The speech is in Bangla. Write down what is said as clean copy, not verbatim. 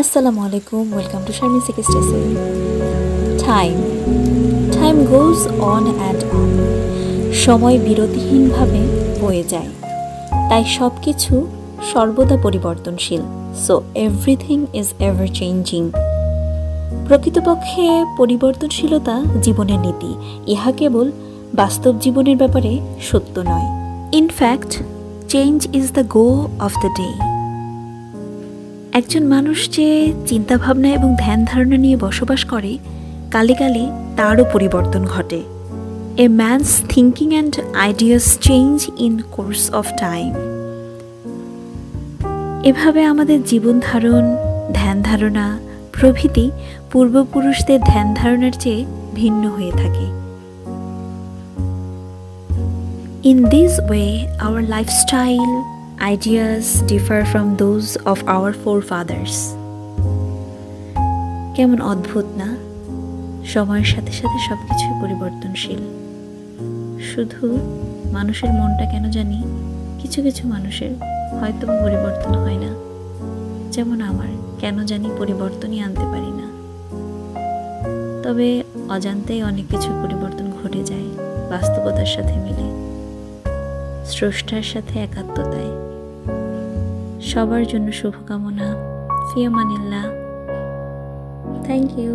Assalamu alaikum, welcome to Sharmi Sikistese. Time goes on and on. সময় বিরতিহীনভাবে বয়ে যায়, তাই সব কিছু সর্বদা পরিবর্তনশীল। So everything is ever changing. প্রকৃতপক্ষে পরিবর্তনশীলতা জীবনের নীতি, ইহা কেবল বাস্তব জীবনের ব্যাপারে সত্য নয়। In fact change is the go of the day. একজন মানুষ যে চিন্তাভাবনা এবং ধ্যান ধারণা নিয়ে বসবাস করে, কালে কালে তারও পরিবর্তন ঘটে। A man's thinking and ideas change in course of time. এভাবে আমাদের জীবন ধারণ, ধ্যান ধারণা প্রভৃতি পূর্বপুরুষদের ধ্যান ধারণার চেয়ে ভিন্ন হয়ে থাকে। In this way, our lifestyle, ideas differ from those of our forefathers. কেমন অদ্ভুত না, সময়ের সাথে সাথে সবকিছুই পরিবর্তনশীল। শুধু মানুষের মনটা কেন জানি কিছু কিছু মানুষের হয়তো পরিবর্তন হয় না, যেমন আমার কেন জানি পরিবর্তনই আনতে পারি না। তবে অজান্তেই অনেক কিছু পরিবর্তন ঘটে যায় বাস্তবতার সাথে মিলে, স্রষ্টার সাথে একাত্মতায়। সবার জন্য শুভকামনা। ফি আমানিল্লাহ। Thank you.